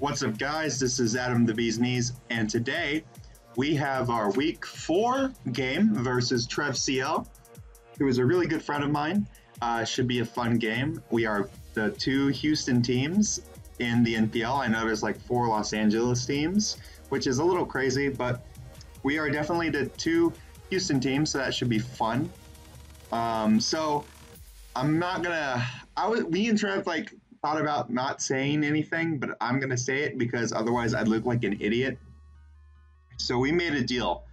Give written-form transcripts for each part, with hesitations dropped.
What's up, guys? This is Adam the Bee's Knees, and today we have our Week 4 game versus Trev CL, who is a really good friend of mine. Should be a fun game. We are the two Houston teams in the NPL. I know there's like 4 Los Angeles teams, which is a little crazy, but we are definitely the 2 Houston teams, so that should be fun. So I'm not gonna. Me and Trev thought about not saying anything, but I'm gonna say it because otherwise I'd look like an idiot. So we made a deal.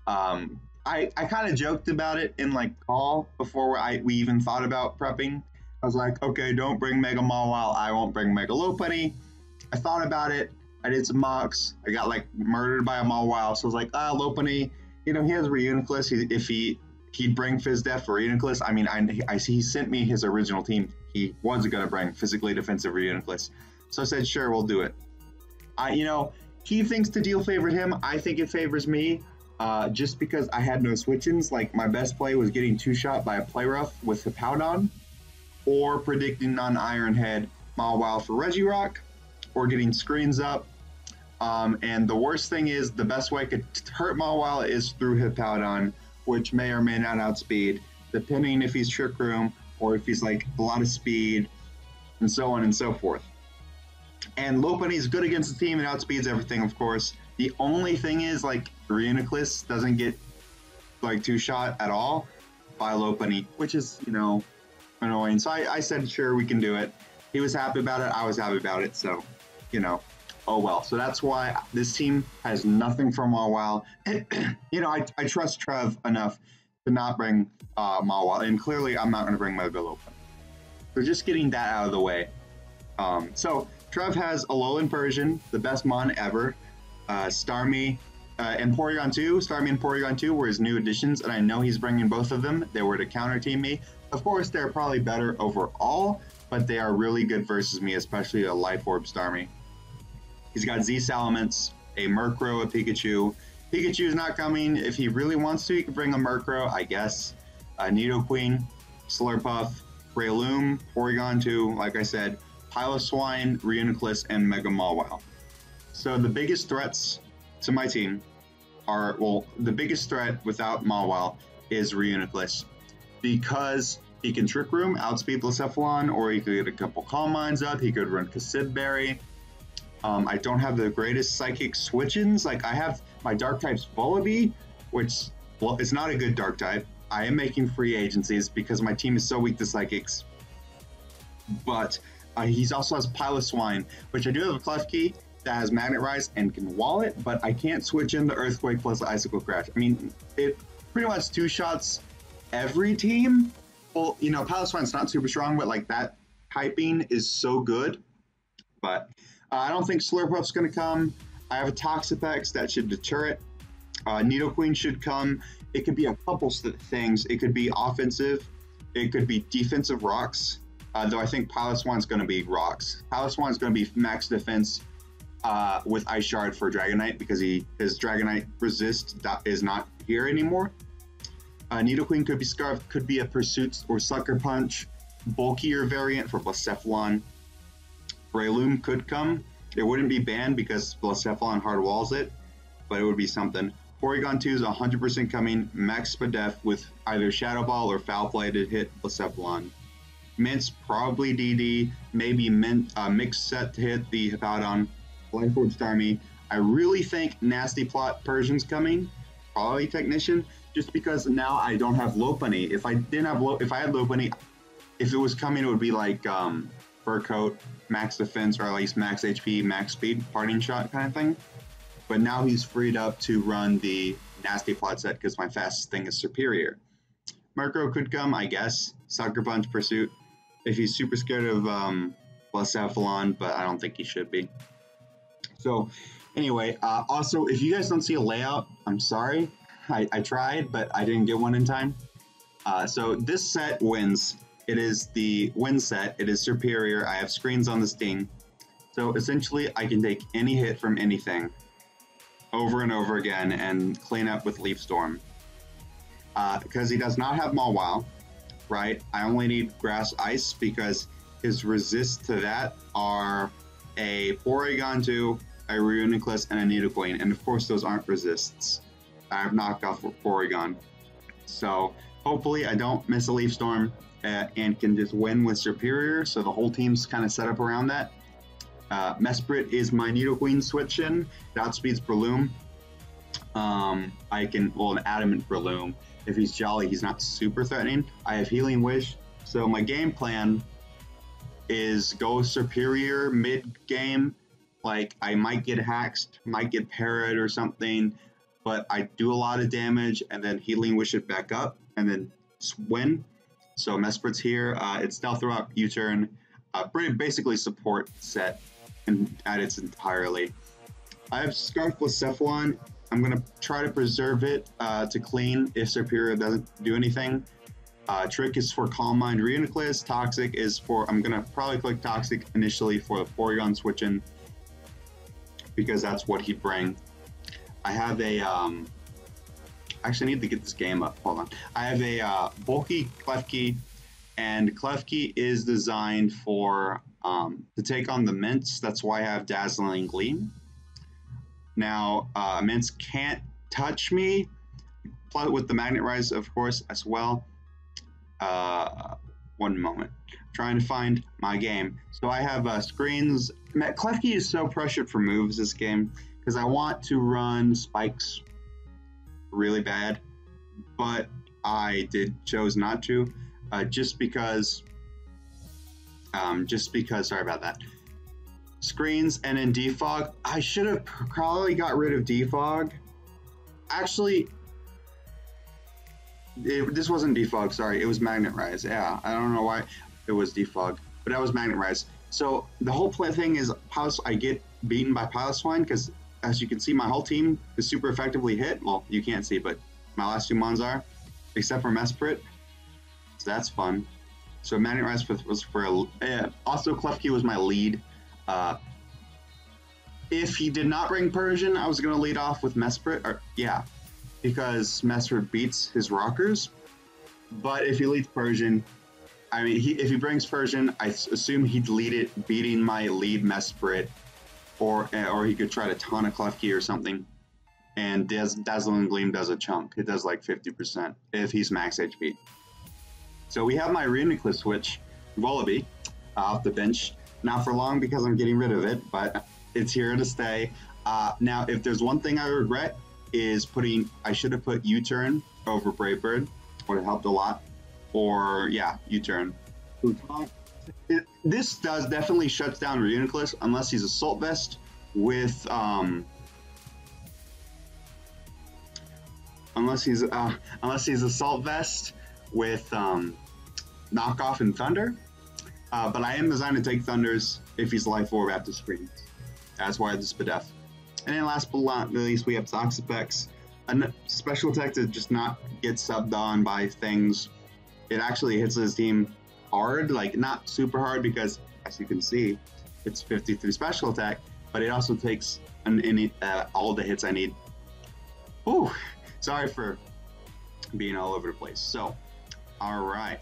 I kind of joked about it in call before we even thought about prepping. I was like, okay, don't bring Mega Mawile. I won't bring Mega Lopunny. I thought about it. I did some mocks. I got murdered by a Mawile. So I was like, Lopunny, he has Reuniclus. If he'd bring Fizdef for Reuniclus. I mean, I see he sent me his original team. He was going to bring physically defensive Reuniclus. So I said, sure, we'll do it. He thinks the deal favored him. I think it favors me just because I had no switch-ins. My best play was getting 2-shot by a Play Rough with Hippowdon, or predicting on Iron Head Mawile for Regirock, or getting screens up. And the worst thing is, the best way I could hurt Mawile is through Hippowdon, which may or may not outspeed, depending if he's Trick Room or if he's a lot of speed, and so on and so forth. And Lopunny is good against the team and outspeeds everything, of course. The only thing is, Reuniclus doesn't get 2-shot at all by Lopunny, which is, annoying. So I said, sure, we can do it. He was happy about it. I was happy about it. So, oh well. So that's why this team has nothing from Mawile. I trust Trev enough to not bring Mawile, and clearly I'm not going to bring Mega Lopunny. So just getting that out of the way. So Trev has Alolan Persian, the best mon ever. Starmie and Porygon 2. Starmie and Porygon 2 were his new additions, and I know he's bringing both of them. They were to counter team me. Of course, they're probably better overall, but they are really good versus me, especially a Life Orb Starmie. He's got Z Salamence, a Murkrow, a Pikachu. Pikachu is not coming. If he really wants to, he could bring a Murkrow, I guess. Nidoqueen, Slurpuff, Breloom, Porygon 2, like I said, Piloswine, Reuniclus, and Mega Mawile. So the biggest threats to my team are, the biggest threat without Mawile is Reuniclus, because he can Trick Room, outspeed Blacephalon, or he could get a couple Calm Minds up. He could run Cassibberry. I don't have the greatest Psychic switch-ins. I have my Dark type's Vullaby, which, it's not a good Dark type. I am making free agencies because my team is so weak to Psychics. But he also has Piloswine, which I do have a Klefki that has Magnet Rise and can wall it, but I can't switch in the Earthquake plus the Icicle Crash. I mean, it pretty much 2-shots every team. Well, Piloswine's not super strong, but that typing is so good. But I don't think Slurpuff's going to come. I have a Toxapex that should deter it. Nidoqueen should come. It could be a couple things. It could be offensive. It could be defensive rocks. Though I think Piloswine's going to be rocks. Piloswine's going to be max defense with Ice Shard for Dragonite, because his Dragonite resist is not here anymore. Nidoqueen could be Scarf, could be a Pursuit or Sucker Punch, bulkier variant for Blacephalon. Breloom could come. It wouldn't be banned because Blacephalon hard walls it, but it would be something. Porygon 2 is 100% coming, max Spadef with either Shadow Ball or Foul Play to hit Blacephalon. Mint's probably DD, maybe Mixed Set to hit the Hippowdon. Life Orb Starmie. I really think Nasty Plot Persian's coming, probably Technician, just because now I don't have Lopunny. If I didn't have if I had Lopunny, if it was coming, it would be Fur Coat, max defense, or at least max HP, max speed, Parting Shot kind of thing. But now he's freed up to run the Nasty Plot set because my fastest thing is superior. Murkrow could come, I guess. Sucker Punch, Pursuit, if he's super scared of Blacephalon, but I don't think he should be. So anyway, also, if you guys don't see a layout, I'm sorry. I tried, but I didn't get one in time. So this set wins. It is the win set. It is superior. I have screens on the Sting. So essentially, I can take any hit from anything over and over again and clean up with Leaf Storm. Because he does not have Mawile, right? I only need Grass Ice because his resists to that are a a Porygon 2, a Reuniclus, and a Nidoqueen. And of course, those aren't resists. I have knocked off Porygon. So hopefully I don't miss a Leaf Storm and can just win with Superior. So the whole team's kind of set up around that. Mesprit is my Nidoqueen switch in. It outspeeds Breloom. I can, well, an Adamant Breloom. If he's Jolly, he's not super threatening. I have Healing Wish. So my game plan is go Superior mid-game. Like, I might get Haxed, might get Parrot or something, but I do a lot of damage and then Healing Wish it back up and then win. So Mesprit's here. It's Stealth Rock, U-Turn, basically support set at its entirely. I have Scarfless Cephalon. I'm going to try to preserve it to clean if Superior doesn't do anything. Trick is for Calm Mind Reuniclus. Toxic is for, I'm going to probably click Toxic initially for the Porygon switch-in because that's what he'd bring. I have a, I actually need to get this game up. Hold on. I have a bulky Klefki, and Klefki is designed for, to take on the Mints. That's why I have Dazzling Gleam. Now, Mints can't touch me, with the Magnet Rise, of course, as well. One moment. I'm trying to find my game. So I have screens. Klefki is so pressured for moves this game because I want to run Spikes really bad, but I chose not to, just because, sorry about that. Screens and then Defog. I should have probably got rid of Defog. Actually, this wasn't Defog, sorry, it was Magnet Rise. Yeah, I don't know why it was Defog, but that was Magnet Rise. So the whole thing is I get beaten by Piloswine because, as you can see, my whole team is super effectively hit. Well, you can't see, but my last two mons are, except for Mesprit. So that's fun. So Magnet Rise was for also Klefki was my lead. If he did not bring Persian, I was going to lead off with Mesprit, because Mesprit beats his rockers. But if he leads Persian, I mean, if he brings Persian, I assume he'd lead it, beating my lead Mesprit, or he could try to taunt a Klefki or something. And Dazzling Gleam does a chunk. It does like 50% if he's max HP. So we have my Reuniclus switch, Vullaby, off the bench. Not for long because I'm getting rid of it, but it's here to stay. Now, if there's one thing I regret is I should have put U-Turn over Brave Bird. Would have helped a lot. Or, yeah, U-Turn. This definitely shuts down Reuniclus unless he's Assault Vest with, unless he's Assault Vest with, Knockoff and Thunder. But I am designed to take Thunders if he's Life Orb after Screens. That's why this is Spadef. And then last but not least, we have Toxapex. A special attack to just not get subbed on by things. It actually hits his team hard, like not super hard because, as you can see, it's 53 special attack, but it also takes all the hits I need. Ooh, sorry for being all over the place. So, all right.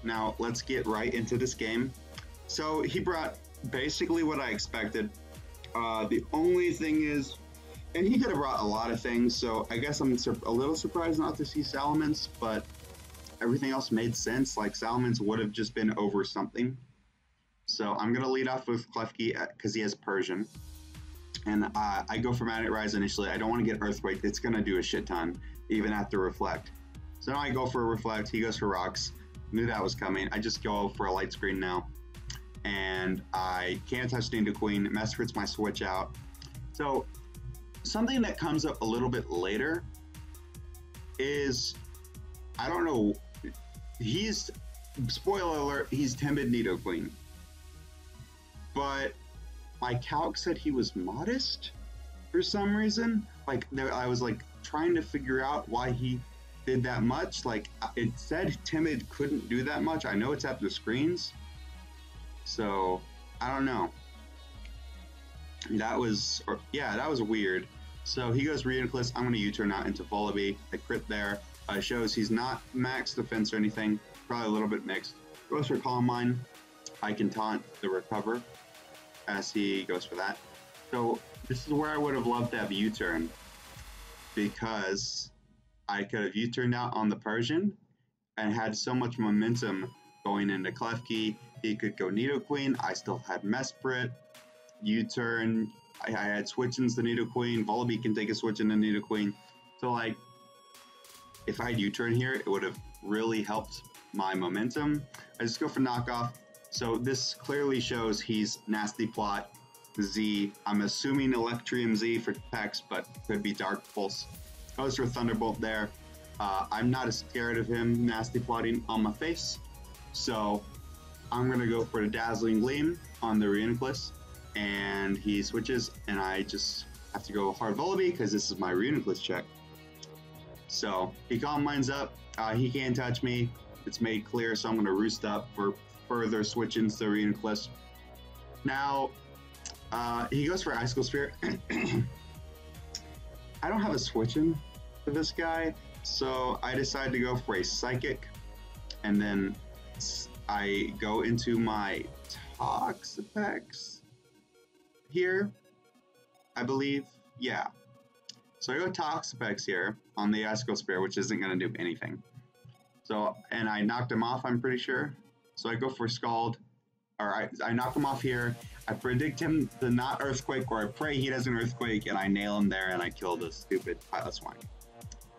Now, let's get right into this game. So, he brought basically what I expected. The only thing is, and he could have brought a lot of things, so I guess I'm a little surprised not to see Salamence, but everything else made sense. Like, Salamence would have just been over something. So, I'm going to lead off with Klefki because he has Persian. And I go for Magnet Rise initially. I don't want to get Earthquake. It's going to do a shit ton, even after Reflect. So now I go for Reflect. He goes for Rocks. Knew that was coming. I just go for a Light Screen now. And I can't touch Nidoqueen. Mesprit's my switch out. So something that comes up a little bit later is, I don't know, spoiler alert, he's Timid Nidoqueen. But my calc said he was modest for some reason. Like, I was like trying to figure out why he did that much. Like, it said Timid couldn't do that much. I know it's after Screens. So, I don't know. That was weird. So he goes Reuniclus. I'm going to U-turn out into Vullaby. I crit there. Shows he's not max defense or anything. Probably a little bit mixed. Goes for Calm Mind. I can taunt the Recover. as he goes for that. So this is where I would have loved to have U-turn, because I could have U-turned out on the Persian and had so much momentum going into Klefki. He could go Nidoqueen. I still had Mesprit. U-turn. I had switch-ins to Nidoqueen. Volibee can take a switch into Nidoqueen. So, like, if I had U-turn here, it would have really helped my momentum. I just go for knockoff. So this clearly shows he's Nasty Plot Z. I'm assuming Electrium Z for Pex, but could be Dark Pulse. Goes for Thunderbolt there. I'm not as scared of him Nasty Plotting on my face. So I'm going to go for the Dazzling Gleam on the Reuniclus. And he switches, and I just have to go hard Volibee because this is my Reuniclus check. So he Calm Minds up. He can't touch me. It's made clear, so I'm going to Roost Up for further switch-ins to Reuniclus. Now, he goes for Icicle Spear. I don't have a switch-in for this guy, so I decide to go for a Psychic, and then I go into my Toxapex here, I believe. Yeah. So I go Toxapex here on the Icicle Spear, which isn't going to do anything. So, and I knocked him off, I'm pretty sure. So I go for Scald, or I knock him off here. I predict him to not Earthquake, or I pray he doesn't Earthquake, and I nail him there, and I kill the stupid Pilot Swine.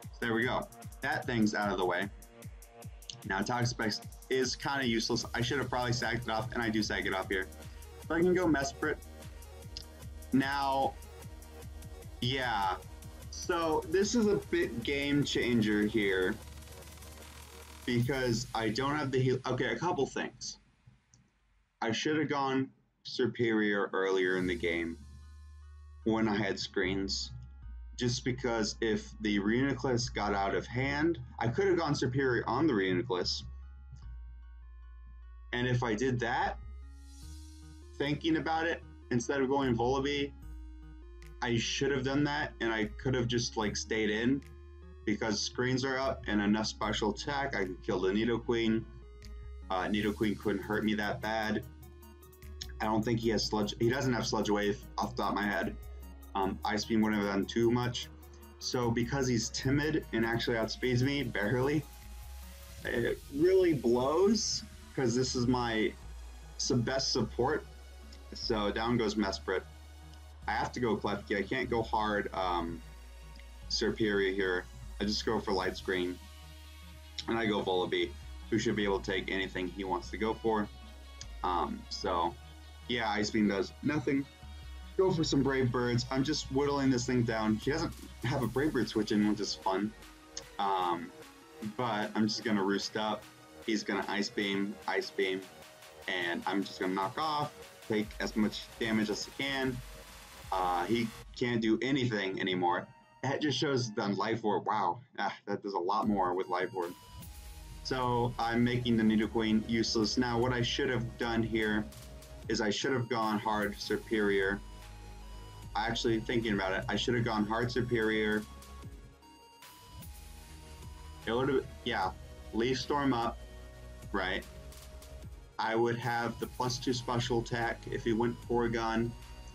So there we go. That thing's out of the way. Now Toxapex is kind of useless. I should have probably sacked it off, and I do sack it off here. So I can go Mesprit. Now, yeah. So this is a bit game changer here, because I don't have the heal. Okay, a couple things. I should have gone Superior earlier in the game when I had screens, just because if the Reuniclus got out of hand, I could have gone Superior on the Reuniclus. And if I did that, thinking about it, instead of going Volibee, I should have done that, and I could have just like stayed in, because screens are up and enough special attack. I could kill the Nidoqueen. Nidoqueen couldn't hurt me that bad. I don't think he has Sludge. He doesn't have Sludge Wave off the top of my head. Ice Beam wouldn't have done too much. So because he's timid and actually outspeeds me barely, it really blows, because this is my best support. So down goes Mesprit. I have to go Klefki. I can't go hard Superior here. I just go for Light Screen. And I go Volibee, who should be able to take anything he wants to go for. So, yeah, Ice Beam does nothing. Go for some Brave Birds. I'm just whittling this thing down. He doesn't have a Brave Bird switch in, which is fun. But I'm just going to Roost Up. He's going to Ice Beam, and I'm just going to knock off, take as much damage as he can. He can't do anything anymore. That just shows done Life Orb. Wow, that does a lot more with Life Orb. So I'm making the Nidoqueen useless. Now what I should have done here is I should have gone hard Superior. Actually, thinking about it, I should have gone hard Superior. It would have, yeah, Leaf Storm up, right? I would have the +2 special attack. If he went Porygon,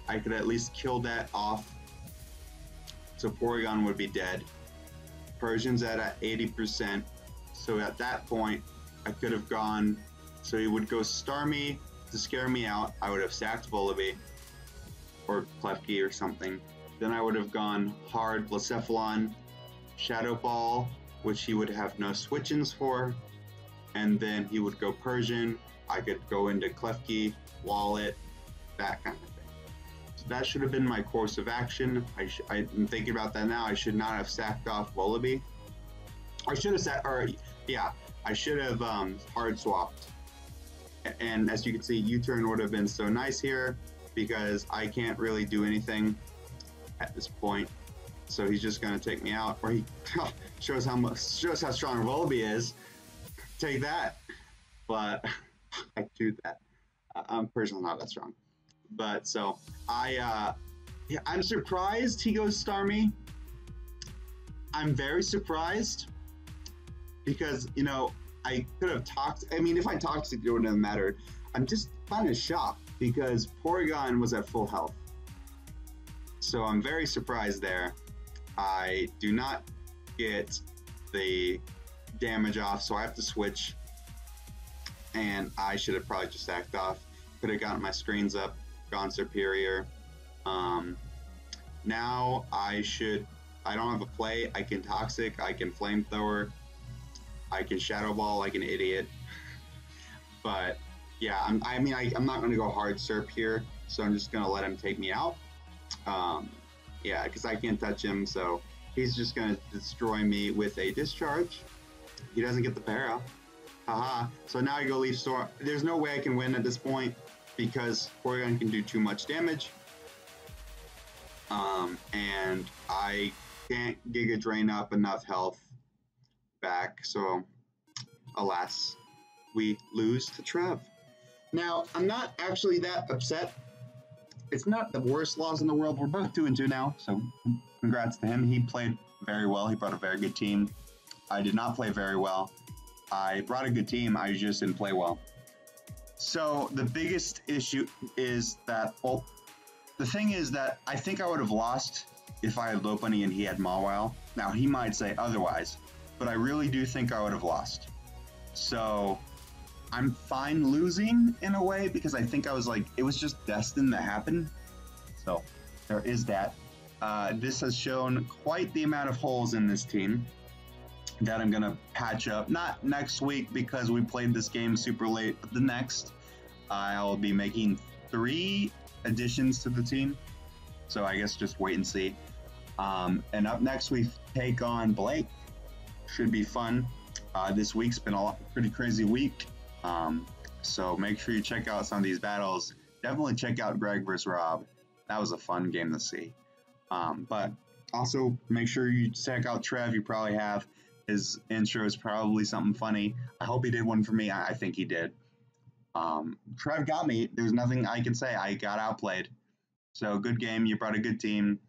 I could at least kill that off. So Porygon would be dead. Persian's at 80%. So at that point, I could have gone, so he would go Starmie to scare me out. I would have sacked Volibee or Klefki or something. Then I would have gone hard Blacephalon, Shadow Ball, which he would have no switch-ins for. And then he would go Persian. I could go into Klefki, Wallet, that kind of thing. So that should have been my course of action. I'm thinking about that now. I should not have sacked off Volibee. I should have I should have hard swapped. And as you can see, U-turn would have been so nice here, because I can't really do anything at this point. So he's just gonna take me out, or he shows how strong Volibee is. Take that. But I do that. I'm personally not that strong. But so I'm surprised he goes Starmie. I'm very surprised, because, you know, I could have talked. I mean, if I talked, it wouldn't have mattered. I'm just kind of shocked. because Porygon was at full health. So I'm very surprised there. I do not get the damage off, so I have to switch. And I should have probably just backed off. Could have gotten my screens up, gone superior. Now I don't have a play. I can Toxic, I can Flamethrower, I can Shadow Ball like an idiot. But yeah, I'm not going to go hard Serp here, so I'm just going to let him take me out. Yeah, because I can't touch him, so he's just going to destroy me with a Discharge. He doesn't get the Para. Haha. So now I go Leaf Storm. There's no way I can win at this point because Porygon can do too much damage. And I can't Giga Drain up enough health back, so alas, we lose to Trev. Now, I'm not actually that upset. It's not the worst loss in the world. We're both 2-2 now, so congrats to him. He played very well. He brought a very good team. I did not play very well. I brought a good team. I just didn't play well. So the biggest issue is that, well, the thing is that I think I would have lost if I had Lopunny and he had Mawile. Now, he might say otherwise, but I really do think I would have lost. So I'm fine losing in a way because I think I was like, it was just destined to happen. So there is that. This has shown quite the amount of holes in this team that I'm going to patch up. Not next week because we played this game super late, but the next I'll be making 3 additions to the team. So I guess just wait and see. And up next we take on Blake. Should be fun. This week's been a pretty crazy week. So make sure you check out some of these battles. Definitely check out Greg vs. Rob. That was a fun game to see. But also make sure you check out Trev. You probably have. His intro is probably something funny. I hope he did one for me. I think he did. Trev got me. There's nothing I can say. I got outplayed. So good game. You brought a good team.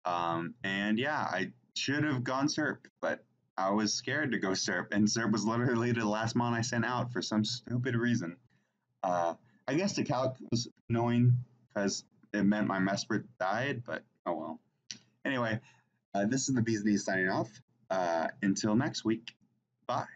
And yeah, I should have gone Serp, but I was scared to go Serp, and Serp was literally the last mon I sent out for some stupid reason. I guess the calc was annoying because it meant my Mesprit died, but oh well. Anyway, this is the Bee's Knees signing off. Until next week, bye.